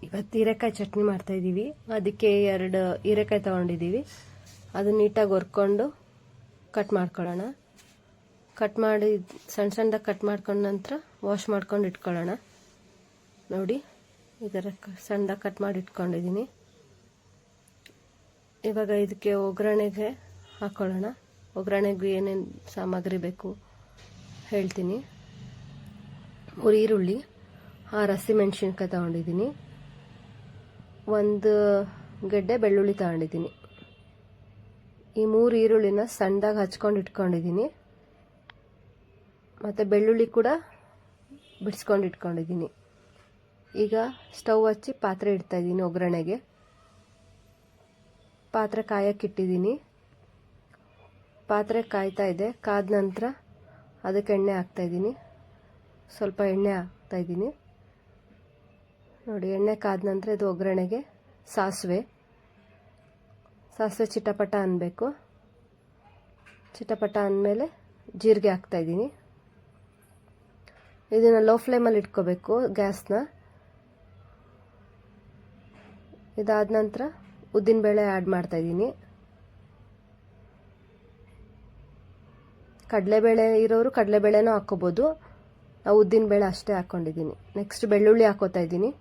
ಇವತ್ತು ಹೀರೆಕಾಯಿ ಚಟ್ನಿ ಮಾಡ್ತಾಯಿದ್ದೀವಿ. ಅದಕ್ಕೆ 2 ಹೀರೆಕಾಯಿ ತೊಗೊಂಡಿದ್ದೀವಿ. ಅದು ನೀಟಾಗಿ ಹೊರ್ಕೊಂಡು ಕಟ್ ಮಾಡ್ಕೊಳ್ಳೋಣ. ಕಟ್ ಮಾಡಿ ಸಣ್ಣ ಸಣ್ಣದಾಗಿ ಕಟ್ ಮಾಡ್ಕೊಂಡ ನಂತರ ವಾಶ್ ಮಾಡ್ಕೊಂಡು ಇಟ್ಕೊಳ್ಳೋಣ. ನೋಡಿ ಈ ಥರ ಸಣ್ಣದಾಗಿ ಕಟ್ ಮಾಡಿ ಇಟ್ಕೊಂಡಿದ್ದೀನಿ. ಇವಾಗ ಇದಕ್ಕೆ ಒಗ್ಗರಣೆಗೆ ಹಾಕ್ಕೊಳ್ಳೋಣ. ಒಗ್ಗರಣೆಗೆ ಏನೇನು ಸಾಮಗ್ರಿ ಬೇಕು ಹೇಳ್ತೀನಿ. 3 ಈರುಳ್ಳಿ, 6 ಹಸಿಮೆಣ್ಸಿನ್ಕಾಯಿ ತೊಗೊಂಡಿದ್ದೀನಿ, 1 ಗೆಡ್ಡೆ ಬೆಳ್ಳುಳ್ಳಿ ತೊಗೊಂಡಿದ್ದೀನಿ. ಈ 3 ಈರುಳ್ಳಿನ ಸಣ್ಣದಾಗಿ ಹಚ್ಕೊಂಡು ಇಟ್ಕೊಂಡಿದ್ದೀನಿ. ಮತ್ತು ಬೆಳ್ಳುಳ್ಳಿ ಕೂಡ ಬಿಡಿಸ್ಕೊಂಡು ಇಟ್ಕೊಂಡಿದ್ದೀನಿ. ಈಗ ಸ್ಟವ್ ಹಚ್ಚಿ ಪಾತ್ರೆ ಇಡ್ತಾಯಿದ್ದೀನಿ. ಒಗ್ಗರಣೆಗೆ ಪಾತ್ರೆ ಕಾಯಕ್ಕಿಟ್ಟಿದ್ದೀನಿ. ಪಾತ್ರೆ ಕಾಯ್ತಾ ಇದೆ. ಕಾದ ನಂತರ ಅದಕ್ಕೆ ಎಣ್ಣೆ ಹಾಕ್ತಾಯಿದ್ದೀನಿ. ಸ್ವಲ್ಪ ಎಣ್ಣೆ ಹಾಕ್ತಾಯಿದ್ದೀನಿ. ನೋಡಿ, ಎಣ್ಣೆ ಕಾದ ನಂತರ ಇದು ಒಗ್ಗರಣೆಗೆ ಸಾಸಿವೆ ಚಿಟಪಟ ಅನ್ನಬೇಕು. ಚಿಟಪಟ ಅಂದಮೇಲೆ ಜೀರಿಗೆ ಹಾಕ್ತಾಯಿದ್ದೀನಿ. ಇದನ್ನು ಲೋ ಫ್ಲೇಮಲ್ಲಿ ಇಟ್ಕೋಬೇಕು ಗ್ಯಾಸ್ನ. ಇದಾದ ನಂತರ ಉದ್ದಿನಬೇಳೆ ಆ್ಯಡ್ ಮಾಡ್ತಾಯಿದ್ದೀನಿ. ಕಡಲೆಬೇಳೆ ಇರೋರು ಕಡಲೆಬೇಳೆನೂ ಹಾಕ್ಕೋಬೋದು. ನಾವು ಉದ್ದಿನಬೇಳೆ ಅಷ್ಟೇ ಹಾಕ್ಕೊಂಡಿದ್ದೀನಿ. ನೆಕ್ಸ್ಟ್ ಬೆಳ್ಳುಳ್ಳಿ ಹಾಕ್ಕೋತಾ ಇದ್ದೀನಿ.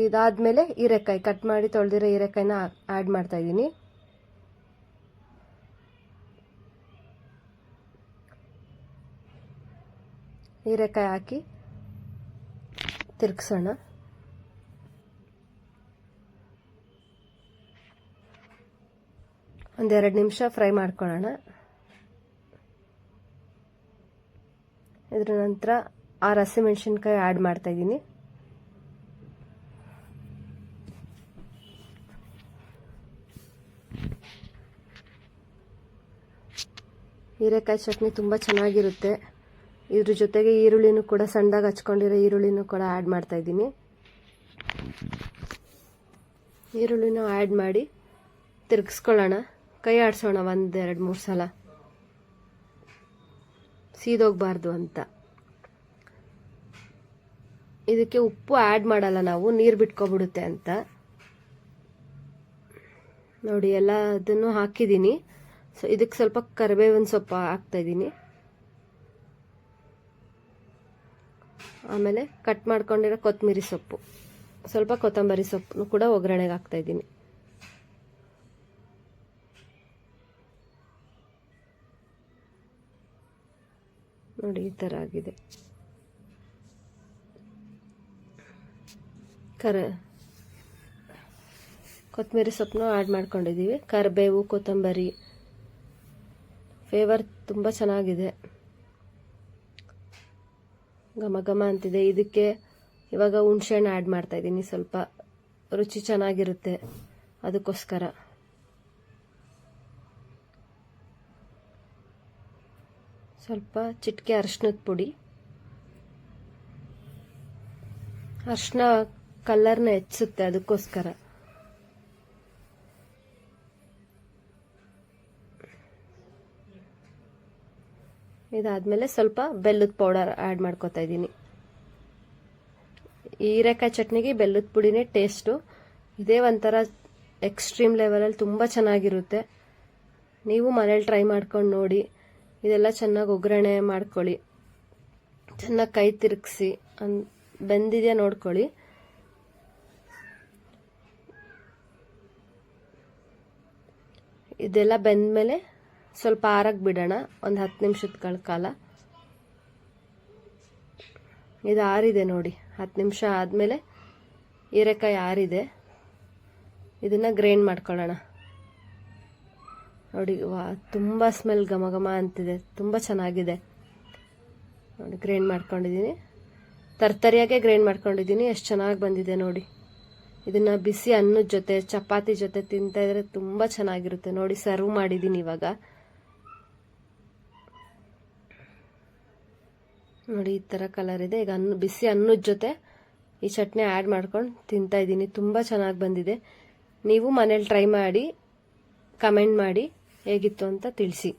ಇದಾದಮೇಲೆ ಹೀರೆಕಾಯಿ ಕಟ್ ಮಾಡಿ ತೊಳೆದಿರೋ ಹೀರೆಕಾಯಿನ ಆ್ಯಡ್ ಮಾಡ್ತಾಯಿದ್ದೀನಿ. ಹೀರೆಕಾಯಿ ಹಾಕಿ ತಿರುಗಿಸೋಣ. ಒಂದು 2 ನಿಮಿಷ ಫ್ರೈ ಮಾಡ್ಕೊಳ್ಳೋಣ. ಇದರ ನಂತರ 6 ಹಸಿಮೆಣ್ಸಿನ್ಕಾಯಿ ಆ್ಯಡ್ ಮಾಡ್ತಾಯಿದ್ದೀನಿ. ಹೀರೆಕಾಯಿ ಚಟ್ನಿ ತುಂಬ ಚೆನ್ನಾಗಿರುತ್ತೆ. ಇದ್ರ ಜೊತೆಗೆ ಈರುಳ್ಳಿನೂ ಕೂಡ ಸಣ್ಣದಾಗಿ ಹಚ್ಕೊಂಡಿರೋ ಈರುಳ್ಳಿನೂ ಕೂಡ ಆ್ಯಡ್ ಮಾಡ್ತಾಯಿದ್ದೀನಿ. ಈರುಳ್ಳಿನೂ ಆ್ಯಡ್ ಮಾಡಿ ತಿರುಗಿಸ್ಕೊಳ್ಳೋಣ. ಕೈ ಆಡಿಸೋಣ 1-2-3 ಸಲ, ಸೀದೋಗಬಾರ್ದು ಅಂತ. ಇದಕ್ಕೆ ಉಪ್ಪು ಆ್ಯಡ್ ಮಾಡಲ್ಲ ನಾವು, ನೀರು ಬಿಟ್ಕೊಬಿಡುತ್ತೆ ಅಂತ. ನೋಡಿ, ಎಲ್ಲ ಅದನ್ನು ಹಾಕಿದ್ದೀನಿ. ಸೊ ಇದಕ್ಕೆ ಸ್ವಲ್ಪ ಕರಿಬೇವಿನ ಸೊಪ್ಪು ಹಾಕ್ತಾಯಿದ್ದೀನಿ. ಆಮೇಲೆ ಕಟ್ ಮಾಡ್ಕೊಂಡಿರೋ ಕೊತ್ತಂಬರಿ ಸೊಪ್ಪು, ಸ್ವಲ್ಪ ಕೊತ್ತಂಬರಿ ಸೊಪ್ಪು ಕೂಡ ಒಗ್ಗರಣೆಗೆ ಹಾಕ್ತಾಯಿದ್ದೀನಿ. ನೋಡಿ, ಈ ಥರ ಆಗಿದೆ. ಕೊತ್ತಂಬರಿ ಸೊಪ್ಪನ್ನು ಆ್ಯಡ್ ಮಾಡ್ಕೊಂಡಿದ್ದೀವಿ. ಕರಿಬೇವು, ಕೊತ್ತಂಬರಿ ಫ್ಲೇವರ್ ತುಂಬ ಚೆನ್ನಾಗಿದೆ, ಘಮ ಘಮ ಅಂತಿದೆ. ಇದಕ್ಕೆ ಇವಾಗ ಹುಣಸೆಹಣ್ಣು ಆ್ಯಡ್ ಮಾಡ್ತಾಯಿದ್ದೀನಿ. ಸ್ವಲ್ಪ ರುಚಿ ಚೆನ್ನಾಗಿರುತ್ತೆ ಅದಕ್ಕೋಸ್ಕರ. ಸ್ವಲ್ಪ ಚಿಟಿಕೆ ಅರಿಶಿನದ ಪುಡಿ. ಅರಿಶಿನ ಕಲರ್ನ ಹೆಚ್ಚಿಸುತ್ತೆ, ಅದಕ್ಕೋಸ್ಕರ. ಇದಾದಮೇಲೆ ಸ್ವಲ್ಪ ಬೆಲ್ಲದ ಪೌಡರ್ ಆ್ಯಡ್ ಮಾಡ್ಕೊತಾ ಇದ್ದೀನಿ. ಹೀರೆಕಾಯಿ ಚಟ್ನಿಗೆ ಬೆಲ್ಲದ ಪುಡಿನೇ ಟೇಸ್ಟು. ಇದೇ ಒಂಥರ ಎಕ್ಸ್ಟ್ರೀಮ್ ಲೆವೆಲಲ್ಲಿ ತುಂಬ ಚೆನ್ನಾಗಿರುತ್ತೆ. ನೀವು ಮನೇಲಿ ಟ್ರೈ ಮಾಡ್ಕೊಂಡು ನೋಡಿ. ಇದೆಲ್ಲ ಚೆನ್ನಾಗಿ ಒಗ್ಗರಣೆ ಮಾಡ್ಕೊಳ್ಳಿ. ಚೆನ್ನಾಗಿ ಕೈ ತಿರುಗಿಸಿ ಬೆಂದಿದೆಯಾ ನೋಡ್ಕೊಳ್ಳಿ. ಇದೆಲ್ಲ ಬೆಂದಮೇಲೆ ಸ್ವಲ್ಪ ಆರಕ್ಕೆ ಬಿಡೋಣ, ಒಂದು 10 ನಿಮಿಷದ ಕಾಲ. ಇದು ಆರಿದೆ ನೋಡಿ. 10 ನಿಮಿಷ ಆದಮೇಲೆ ಹೀರೆಕಾಯಿ ಆರಿದೆ. ಇದನ್ನು ಗ್ರೈಂಡ್ ಮಾಡ್ಕೊಳ್ಳೋಣ. ನೋಡಿ, ತುಂಬ ಸ್ಮೆಲ್ ಘಮ ಘಮ ಅಂತಿದೆ, ತುಂಬ ಚೆನ್ನಾಗಿದೆ. ನೋಡಿ, ಗ್ರೈಂಡ್ ಮಾಡ್ಕೊಂಡಿದ್ದೀನಿ. ತರ್ತರಿಯಾಗೆ ಗ್ರೈಂಡ್ ಮಾಡ್ಕೊಂಡಿದ್ದೀನಿ. ಎಷ್ಟು ಚೆನ್ನಾಗಿ ಬಂದಿದೆ ನೋಡಿ. ಇದನ್ನು ಬಿಸಿ ಅನ್ನದ ಜೊತೆ, ಚಪಾತಿ ಜೊತೆ ತಿಂತಾ ಇದ್ರೆ ತುಂಬ ಚೆನ್ನಾಗಿರುತ್ತೆ. ನೋಡಿ, ಸರ್ವ್ ಮಾಡಿದ್ದೀನಿ ಇವಾಗ. ನೋಡಿ, ಈ ಥರ ಕಲರ್ ಇದೆ. ಈಗ ಬಿಸಿ ಅನ್ನದ ಜೊತೆ ಈ ಚಟ್ನಿ ಆ್ಯಡ್ ಮಾಡ್ಕೊಂಡು ತಿಂತಾ ಇದ್ದೀನಿ. ತುಂಬ ಚೆನ್ನಾಗಿ ಬಂದಿದೆ. ನೀವು ಮನೇಲಿ ಟ್ರೈ ಮಾಡಿ ಕಮೆಂಟ್ ಮಾಡಿ ಹೇಗಿತ್ತು ಅಂತ ತಿಳಿಸಿ.